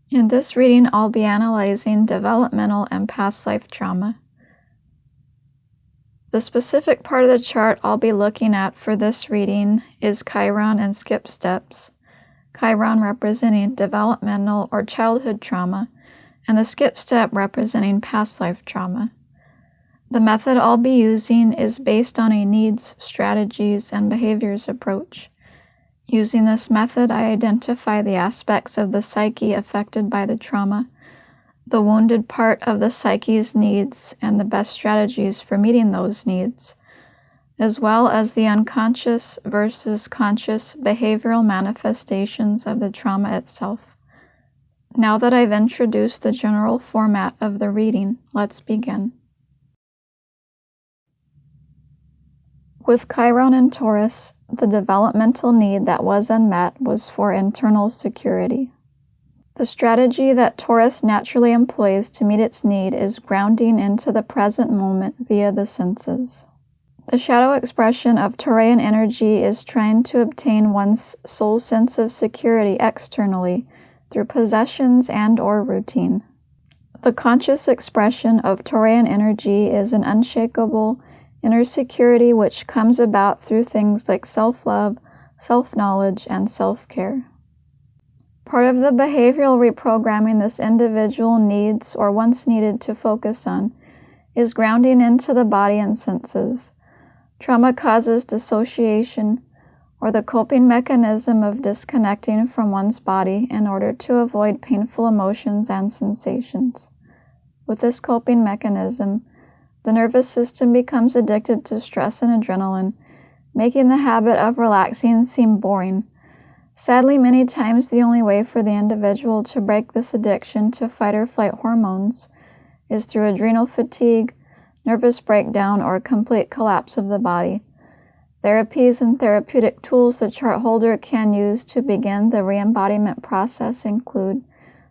In this reading, I'll be analyzing developmental and past life trauma. The specific part of the chart I'll be looking at for this reading is Chiron and skip steps. Chiron representing developmental or childhood trauma, and the skip step representing past life trauma. The method I'll be using is based on a needs, strategies, and behaviors approach. Using this method, I identify the aspects of the psyche affected by the trauma, the wounded part of the psyche's needs, and the best strategies for meeting those needs, as well as the unconscious versus conscious behavioral manifestations of the trauma itself. Now that I've introduced the general format of the reading, let's begin. With Chiron and Taurus, the developmental need that was unmet was for internal security. The strategy that Taurus naturally employs to meet its need is grounding into the present moment via the senses. The shadow expression of Taurian energy is trying to obtain one's soul sense of security externally through possessions and/or routine. The conscious expression of Taurian energy is an unshakable inner security which comes about through things like self-love, self-knowledge, and self-care. Part of the behavioral reprogramming this individual needs or once needed to focus on is grounding into the body and senses. Trauma causes dissociation, or the coping mechanism of disconnecting from one's body in order to avoid painful emotions and sensations. With this coping mechanism, the nervous system becomes addicted to stress and adrenaline, making the habit of relaxing seem boring. Sadly, many times the only way for the individual to break this addiction to fight or flight hormones is through adrenal fatigue, nervous breakdown, or complete collapse of the body. Therapies and therapeutic tools the chart holder can use to begin the re-embodiment process include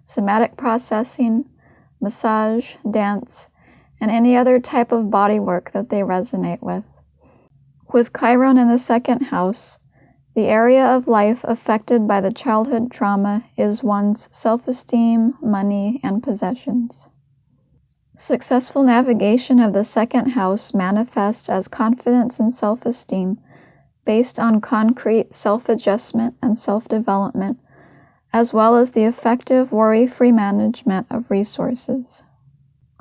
somatic processing, massage, dance, and any other type of body work that they resonate with. With Chiron in the second house, the area of life affected by the childhood trauma is one's self-esteem, money, and possessions. Successful navigation of the second house manifests as confidence and self-esteem based on concrete self-adjustment and self-development, as well as the effective worry-free management of resources.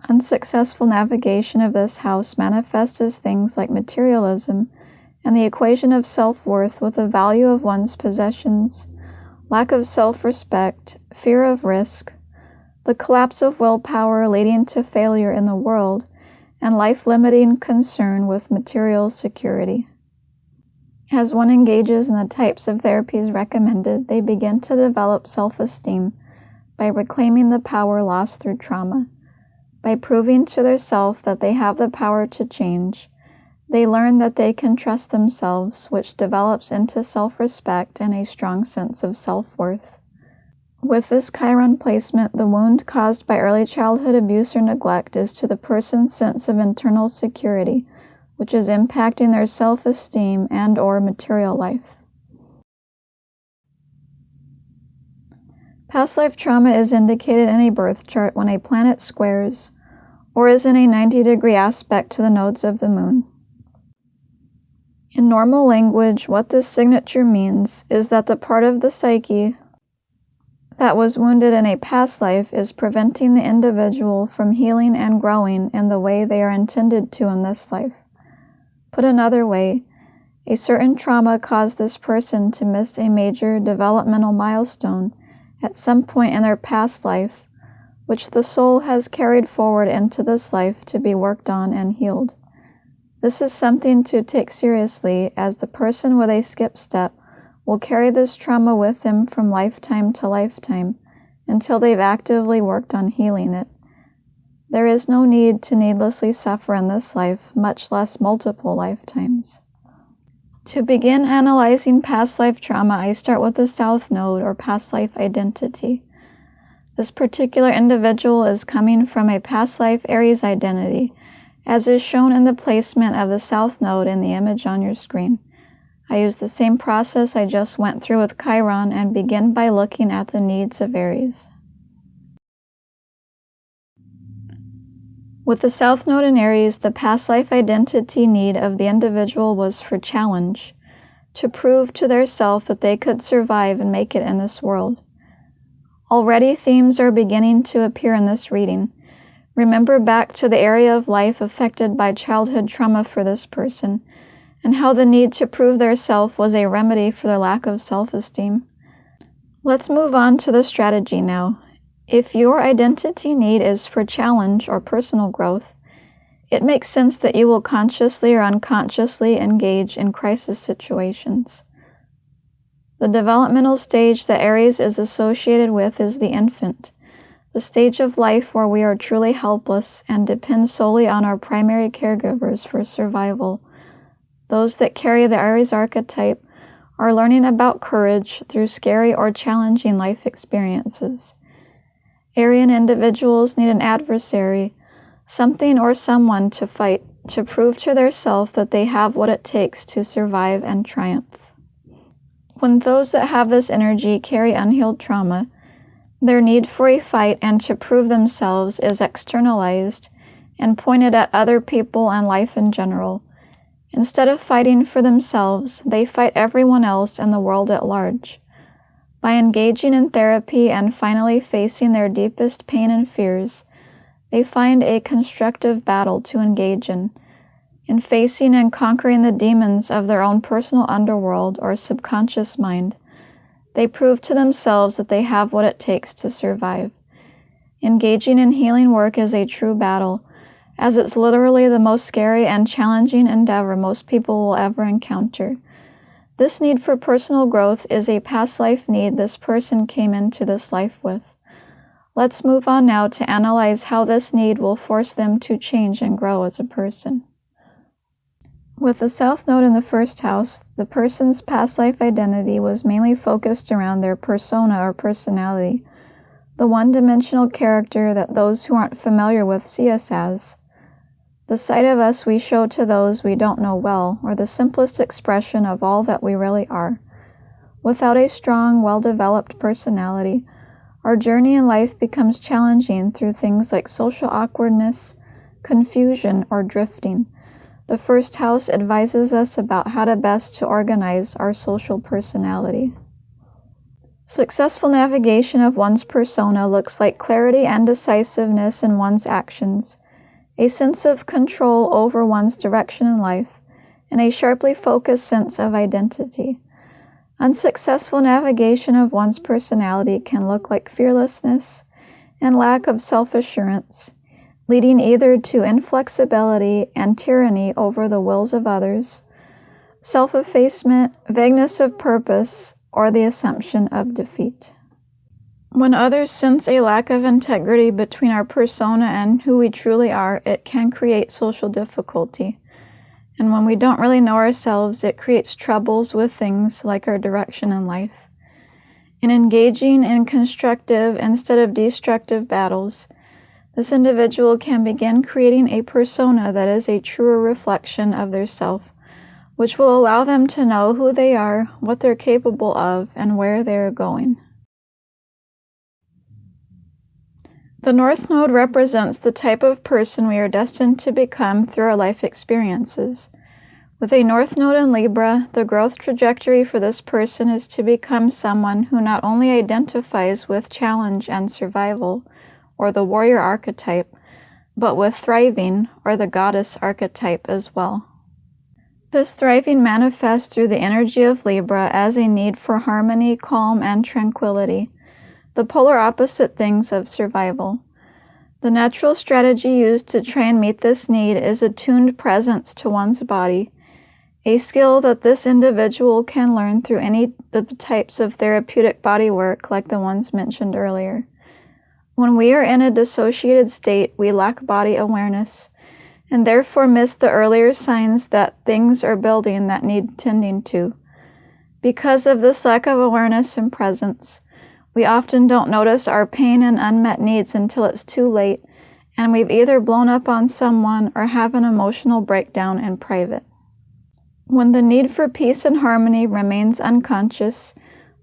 Unsuccessful navigation of this house manifests as things like materialism and the equation of self-worth with the value of one's possessions, lack of self-respect, fear of risk, the collapse of willpower leading to failure in the world, and life-limiting concern with material security. As one engages in the types of therapies recommended, they begin to develop self-esteem by reclaiming the power lost through trauma. By proving to their self that they have the power to change, they learn that they can trust themselves, which develops into self-respect and a strong sense of self-worth. With this Chiron placement, the wound caused by early childhood abuse or neglect is to the person's sense of internal security, which is impacting their self-esteem and/or material life. Past life trauma is indicated in a birth chart when a planet squares or is in a 90-degree aspect to the nodes of the moon. In normal language, what this signature means is that the part of the psyche that was wounded in a past life is preventing the individual from healing and growing in the way they are intended to in this life. Put another way, a certain trauma caused this person to miss a major developmental milestone at some point in their past life, which the soul has carried forward into this life to be worked on and healed. This is something to take seriously, as the person with a skip step will carry this trauma with them from lifetime to lifetime until they've actively worked on healing it. There is no need to needlessly suffer in this life, much less multiple lifetimes. To begin analyzing past life trauma, I start with the South Node, or past life identity. This particular individual is coming from a past life Aries identity, as is shown in the placement of the South Node in the image on your screen. I use the same process I just went through with Chiron and begin by looking at the needs of Aries. With the South Node in Aries, the past life identity need of the individual was for challenge, to prove to their self that they could survive and make it in this world. Already themes are beginning to appear in this reading. Remember back to the area of life affected by childhood trauma for this person, and how the need to prove their self was a remedy for their lack of self-esteem. Let's move on to the strategy now. If your identity need is for challenge or personal growth, it makes sense that you will consciously or unconsciously engage in crisis situations. The developmental stage that Aries is associated with is the infant, the stage of life where we are truly helpless and depend solely on our primary caregivers for survival. Those that carry the Aries archetype are learning about courage through scary or challenging life experiences. Arian individuals need an adversary, something or someone to fight, to prove to their self that they have what it takes to survive and triumph. When those that have this energy carry unhealed trauma, their need for a fight and to prove themselves is externalized and pointed at other people and life in general. Instead of fighting for themselves, they fight everyone else and the world at large. By engaging in therapy and finally facing their deepest pain and fears, they find a constructive battle to engage in facing and conquering the demons of their own personal underworld or subconscious mind. They prove to themselves that they have what it takes to survive. Engaging in healing work is a true battle, as it's literally the most scary and challenging endeavor most people will ever encounter. This need for personal growth is a past life need this person came into this life with. Let's move on now to analyze how this need will force them to change and grow as a person. With the South Node in the first house, the person's past life identity was mainly focused around their persona or personality, the one-dimensional character that those who aren't familiar with see us as. The side of us we show to those we don't know well, or the simplest expression of all that we really are. Without a strong, well-developed personality, our journey in life becomes challenging through things like social awkwardness, confusion, or drifting. The first house advises us about how to best to organize our social personality. Successful navigation of one's persona looks like clarity and decisiveness in one's actions, a sense of control over one's direction in life, and a sharply focused sense of identity. Unsuccessful navigation of one's personality can look like fearlessness and lack of self-assurance, leading either to inflexibility and tyranny over the wills of others, self-effacement, vagueness of purpose, or the assumption of defeat. When others sense a lack of integrity between our persona and who we truly are, it can create social difficulty. And when we don't really know ourselves, it creates troubles with things like our direction in life. In engaging in constructive instead of destructive battles, this individual can begin creating a persona that is a truer reflection of their self, which will allow them to know who they are, what they're capable of, and where they're going. The North Node represents the type of person we are destined to become through our life experiences. With a North Node in Libra, the growth trajectory for this person is to become someone who not only identifies with challenge and survival, or the warrior archetype, but with thriving, or the goddess archetype as well. This thriving manifests through the energy of Libra as a need for harmony, calm, and tranquility, the polar opposite things of survival. The natural strategy used to try and meet this need is attuned presence to one's body, a skill that this individual can learn through any of the types of therapeutic body work like the ones mentioned earlier. When we are in a dissociated state, we lack body awareness, and therefore miss the earlier signs that things are building that need tending to. Because of this lack of awareness and presence, we often don't notice our pain and unmet needs until it's too late, and we've either blown up on someone or have an emotional breakdown in private. When the need for peace and harmony remains unconscious,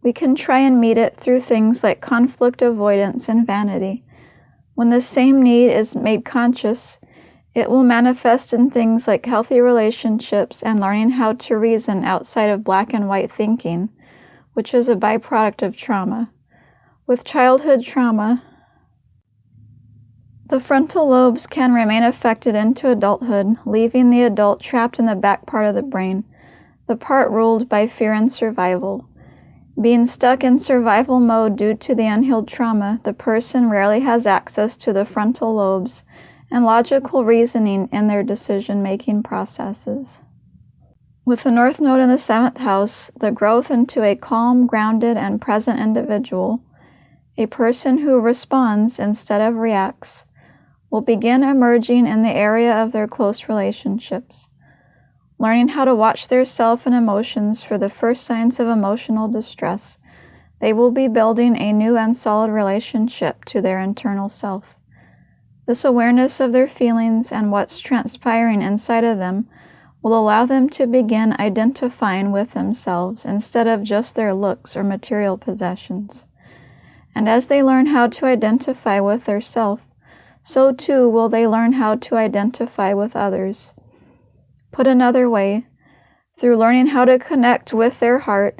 we can try and meet it through things like conflict avoidance and vanity. When the same need is made conscious, It will manifest in things like healthy relationships and learning how to reason outside of black and white thinking, which is a byproduct of trauma. With childhood trauma, the frontal lobes can remain affected into adulthood, leaving the adult trapped in the back part of the brain, the part ruled by fear and survival. Being stuck in survival mode due to the unhealed trauma, the person rarely has access to the frontal lobes and logical reasoning in their decision-making processes. With the North Node in the 7th house, the growth into a calm, grounded, and present individual, a person who responds instead of reacts, will begin emerging in the area of their close relationships. Learning how to watch their self and emotions for the first signs of emotional distress, they will be building a new and solid relationship to their internal self. This awareness of their feelings and what's transpiring inside of them will allow them to begin identifying with themselves instead of just their looks or material possessions. And as they learn how to identify with their self, so too will they learn how to identify with others. Put another way, through learning how to connect with their heart,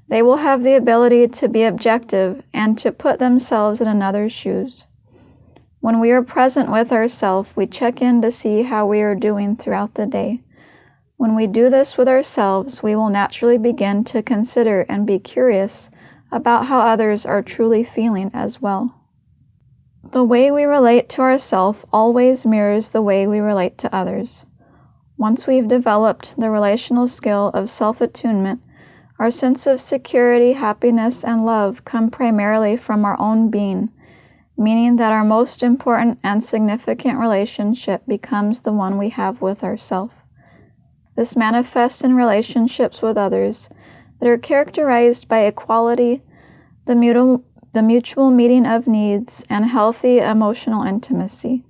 they will have the ability to be objective and to put themselves in another's shoes. When we are present with ourselves, we check in to see how we are doing throughout the day. When we do this with ourselves, we will naturally begin to consider and be curious about how others are truly feeling as well. The way we relate to ourselves always mirrors the way we relate to others. Once we've developed the relational skill of self-attunement, our sense of security, happiness, and love come primarily from our own being, meaning that our most important and significant relationship becomes the one we have with ourselves. This manifests in relationships with others that are characterized by equality, the mutual meeting of needs, and healthy emotional intimacy.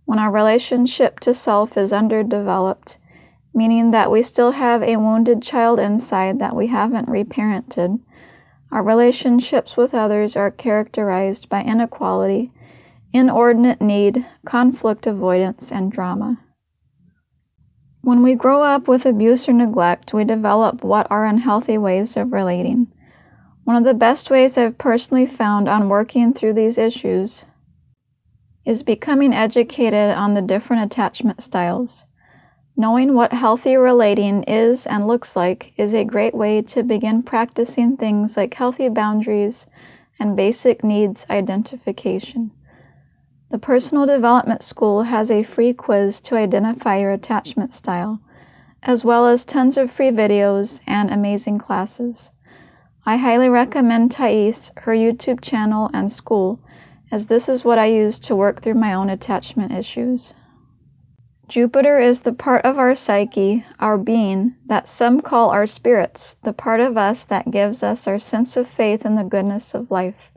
When our relationship to self is underdeveloped, meaning that we still have a wounded child inside that we haven't reparented, our relationships with others are characterized by inequality, inordinate need, conflict avoidance, and drama. When we grow up with abuse or neglect, we develop what are unhealthy ways of relating. One of the best ways I've personally found on working through these issues is becoming educated on the different attachment styles. Knowing what healthy relating is and looks like is a great way to begin practicing things like healthy boundaries and basic needs identification. The Personal Development School has a free quiz to identify your attachment style, as well as tons of free videos and amazing classes. I highly recommend Thais, her YouTube channel, and school, as this is what I use to work through my own attachment issues. Jupiter is the part of our psyche, our being, that some call our spirits, the part of us that gives us our sense of faith in the goodness of life.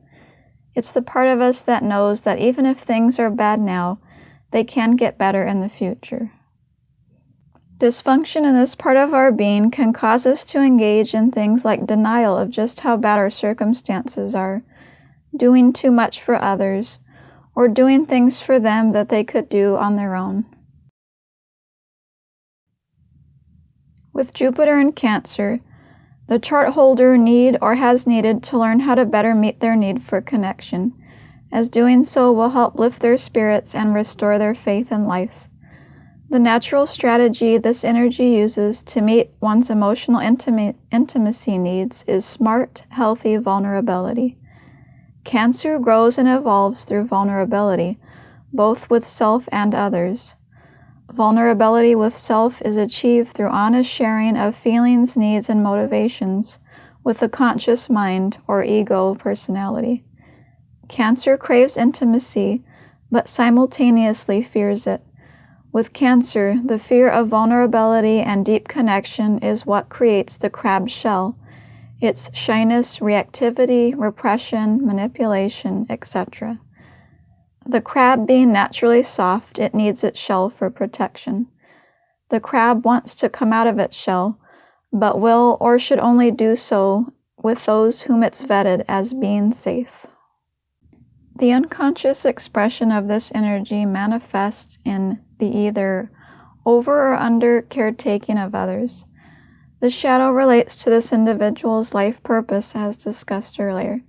It's the part of us that knows that even if things are bad now, they can get better in the future. Dysfunction in this part of our being can cause us to engage in things like denial of just how bad our circumstances are, doing too much for others, or doing things for them that they could do on their own. With Jupiter in Cancer, the chart holder need or has needed to learn how to better meet their need for connection, as doing so will help lift their spirits and restore their faith in life. The natural strategy this energy uses to meet one's emotional intimacy needs is smart, healthy vulnerability. Cancer grows and evolves through vulnerability, both with self and others. Vulnerability with self is achieved through honest sharing of feelings, needs, and motivations with the conscious mind or ego personality. Cancer craves intimacy, but simultaneously fears it. With Cancer, the fear of vulnerability and deep connection is what creates the crab shell, its shyness, reactivity, repression, manipulation, etc. The crab being naturally soft, it needs its shell for protection. The crab wants to come out of its shell, but will or should only do so with those whom it's vetted as being safe. The unconscious expression of this energy manifests in the either over or under caretaking of others. The shadow relates to this individual's life purpose as discussed earlier.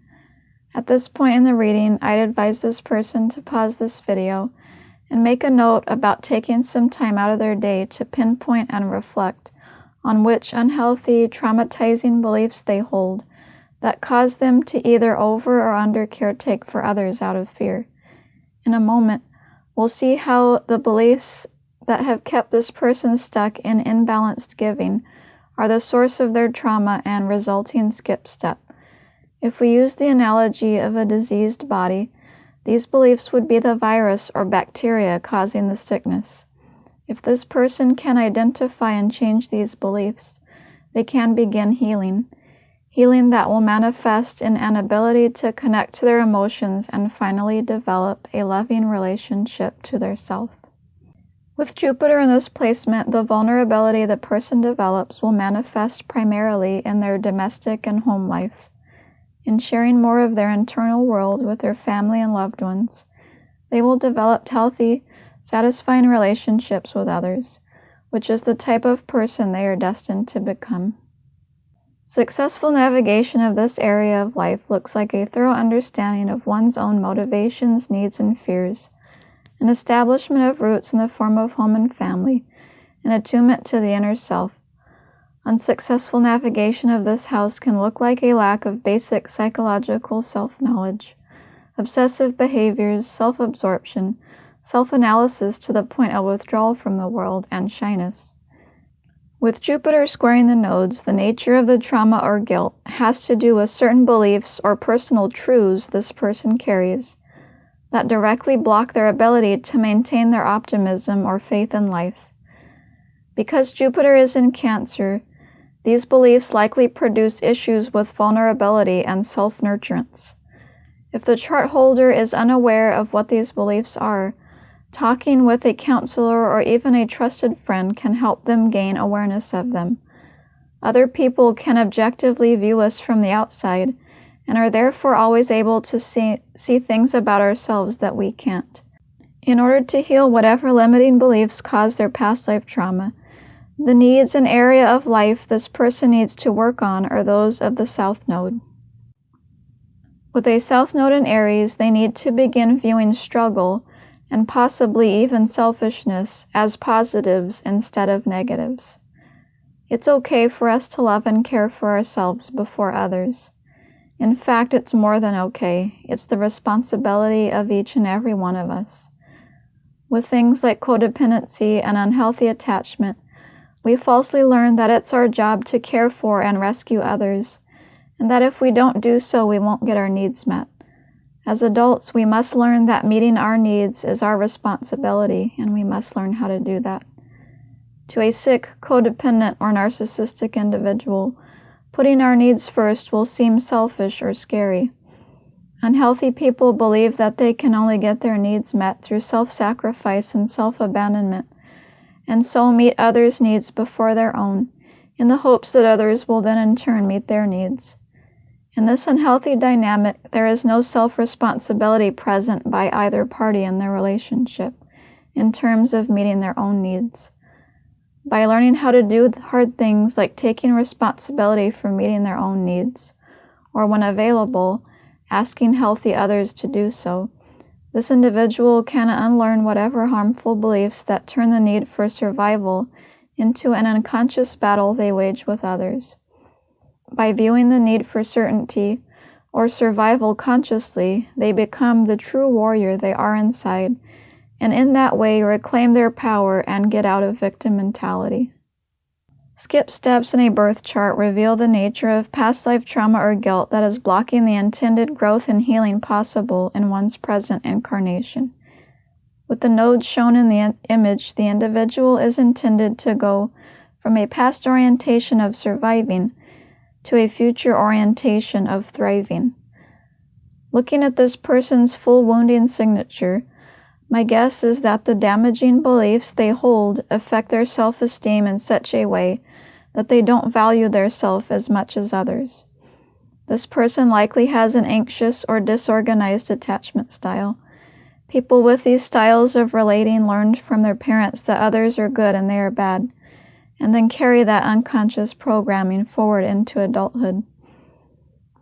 At this point in the reading, I'd advise this person to pause this video and make a note about taking some time out of their day to pinpoint and reflect on which unhealthy, traumatizing beliefs they hold that cause them to either over or under caretake for others out of fear. In a moment, we'll see how the beliefs that have kept this person stuck in imbalanced giving are the source of their trauma and resulting skip step. If we use the analogy of a diseased body, these beliefs would be the virus or bacteria causing the sickness. If this person can identify and change these beliefs, they can begin healing that will manifest in an ability to connect to their emotions and finally develop a loving relationship to their self. With Jupiter in this placement, the vulnerability the person develops will manifest primarily in their domestic and home life. In sharing more of their internal world with their family and loved ones, they will develop healthy, satisfying relationships with others, which is the type of person they are destined to become. Successful navigation of this area of life looks like a thorough understanding of one's own motivations, needs, and fears, an establishment of roots in the form of home and family, and attunement to the inner self. Unsuccessful navigation of this house can look like a lack of basic psychological self-knowledge, obsessive behaviors, self-absorption, self-analysis to the point of withdrawal from the world, and shyness. With Jupiter squaring the nodes, the nature of the trauma or guilt has to do with certain beliefs or personal truths this person carries that directly block their ability to maintain their optimism or faith in life. Because Jupiter is in Cancer, these beliefs likely produce issues with vulnerability and self-nurturance. If the chart holder is unaware of what these beliefs are, talking with a counselor or even a trusted friend can help them gain awareness of them. Other people can objectively view us from the outside and are therefore always able to see things about ourselves that we can't. In order to heal whatever limiting beliefs cause their past life trauma, the needs and area of life this person needs to work on are those of the South Node. With a South Node in Aries, they need to begin viewing struggle and possibly even selfishness as positives instead of negatives. It's okay for us to love and care for ourselves before others. In fact, it's more than okay. It's the responsibility of each and every one of us. With things like codependency and unhealthy attachment, we falsely learn that it's our job to care for and rescue others, and that if we don't do so, we won't get our needs met. As adults, we must learn that meeting our needs is our responsibility, and we must learn how to do that. To a sick, codependent, or narcissistic individual, putting our needs first will seem selfish or scary. Unhealthy people believe that they can only get their needs met through self-sacrifice and self-abandonment, and so meet others' needs before their own, in the hopes that others will then in turn meet their needs. In this unhealthy dynamic, there is no self-responsibility present by either party in their relationship, in terms of meeting their own needs. By learning how to do hard things like taking responsibility for meeting their own needs, or when available, asking healthy others to do so, this individual can unlearn whatever harmful beliefs that turn the need for survival into an unconscious battle they wage with others. By viewing the need for certainty or survival consciously, they become the true warrior they are inside, and in that way reclaim their power and get out of victim mentality. Skip steps in a birth chart reveal the nature of past life trauma or guilt that is blocking the intended growth and healing possible in one's present incarnation. With the nodes shown in the image, the individual is intended to go from a past orientation of surviving to a future orientation of thriving. Looking at this person's full wounding signature, my guess is that the damaging beliefs they hold affect their self-esteem in such a way that they don't value their self as much as others. This person likely has an anxious or disorganized attachment style. People with these styles of relating learned from their parents that others are good and they are bad, and then carry that unconscious programming forward into adulthood.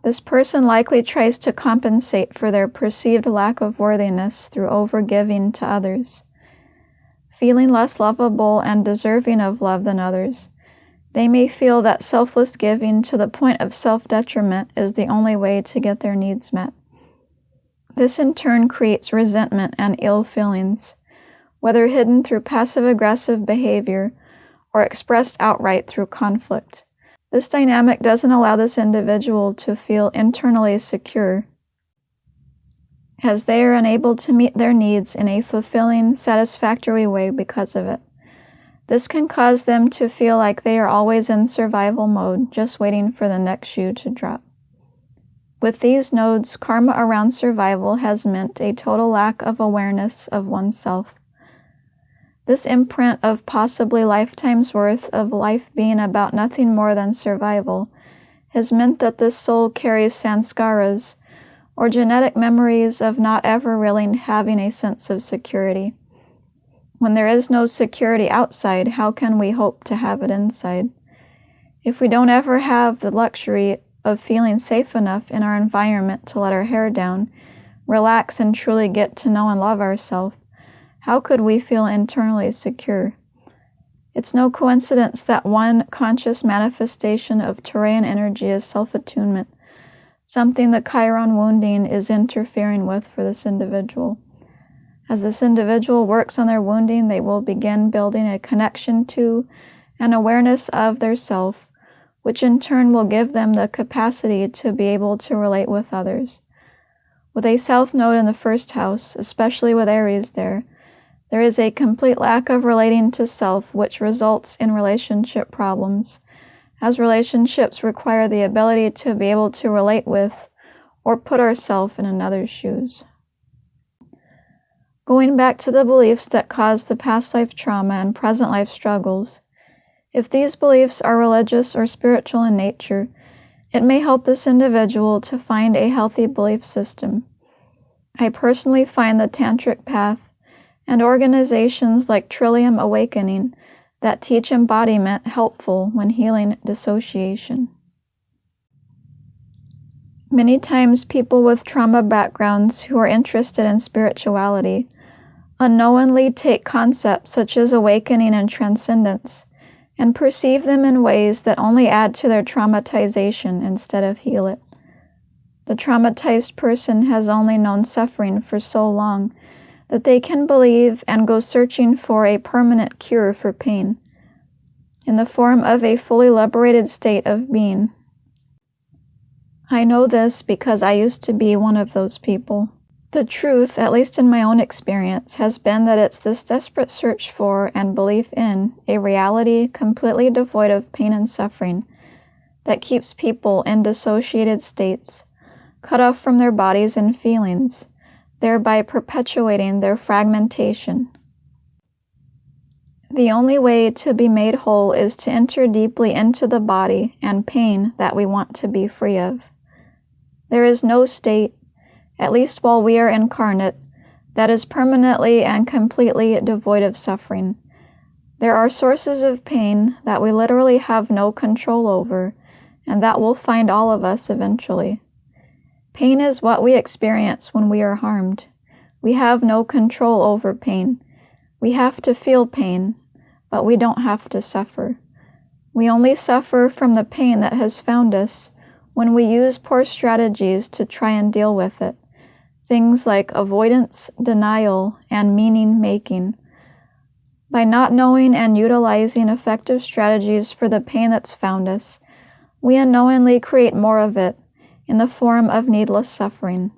This person likely tries to compensate for their perceived lack of worthiness through overgiving to others. Feeling less lovable and deserving of love than others, they may feel that selfless giving to the point of self-detriment is the only way to get their needs met. This in turn creates resentment and ill feelings, whether hidden through passive-aggressive behavior or expressed outright through conflict. This dynamic doesn't allow this individual to feel internally secure, as they are unable to meet their needs in a fulfilling, satisfactory way because of it. This can cause them to feel like they are always in survival mode, just waiting for the next shoe to drop. With these nodes, karma around survival has meant a total lack of awareness of oneself. This imprint of possibly lifetimes' worth of life being about nothing more than survival has meant that this soul carries sanskaras, or genetic memories of not ever really having a sense of security. When there is no security outside, how can we hope to have it inside? If we don't ever have the luxury of feeling safe enough in our environment to let our hair down, relax, and truly get to know and love ourselves, how could we feel internally secure? It's no coincidence that one conscious manifestation of Turian energy is self-attunement, something the Chiron wounding is interfering with for this individual. As this individual works on their wounding, they will begin building a connection to and awareness of their self, which in turn will give them the capacity to be able to relate with others. With a south node in the first house, especially with Aries there is a complete lack of relating to self, which results in relationship problems, as relationships require the ability to be able to relate with or put ourselves in another's shoes. Going back to the beliefs that cause the past life trauma and present life struggles, if these beliefs are religious or spiritual in nature, it may help this individual to find a healthy belief system. I personally find the Tantric path and organizations like Trillium Awakening that teach embodiment helpful when healing dissociation. Many times people with trauma backgrounds who are interested in spirituality unknowingly take concepts such as awakening and transcendence and perceive them in ways that only add to their traumatization instead of heal it. The traumatized person has only known suffering for so long that they can believe and go searching for a permanent cure for pain in the form of a fully liberated state of being. I know this because I used to be one of those people. The truth, at least in my own experience, has been that it's this desperate search for and belief in a reality completely devoid of pain and suffering that keeps people in dissociated states, cut off from their bodies and feelings, thereby perpetuating their fragmentation. The only way to be made whole is to enter deeply into the body and pain that we want to be free of. There is no state, at least while we are incarnate, that is permanently and completely devoid of suffering. There are sources of pain that we literally have no control over, and that will find all of us eventually. Pain is what we experience when we are harmed. We have no control over pain. We have to feel pain, but we don't have to suffer. We only suffer from the pain that has found us when we use poor strategies to try and deal with it. Things like avoidance, denial, and meaning-making. By not knowing and utilizing effective strategies for the pain that's found us, we unknowingly create more of it in the form of needless suffering.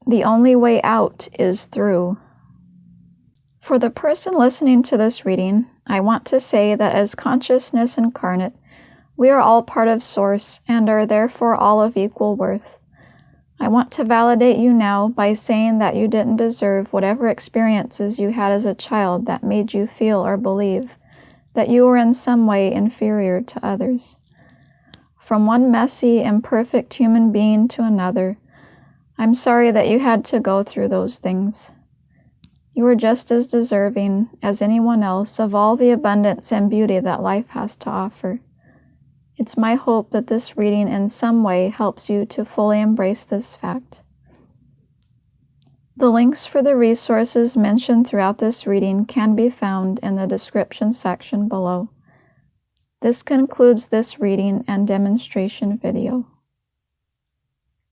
The only way out is through. For the person listening to this reading, I want to say that as consciousness incarnate, we are all part of Source and are therefore all of equal worth. I want to validate you now by saying that you didn't deserve whatever experiences you had as a child that made you feel or believe that you were in some way inferior to others. from one messy, imperfect human being to another. I'm sorry that you had to go through those things. You are just as deserving as anyone else of all the abundance and beauty that life has to offer. It's my hope that this reading in some way helps you to fully embrace this fact. The links for the resources mentioned throughout this reading can be found in the description section below. This concludes this reading and demonstration video.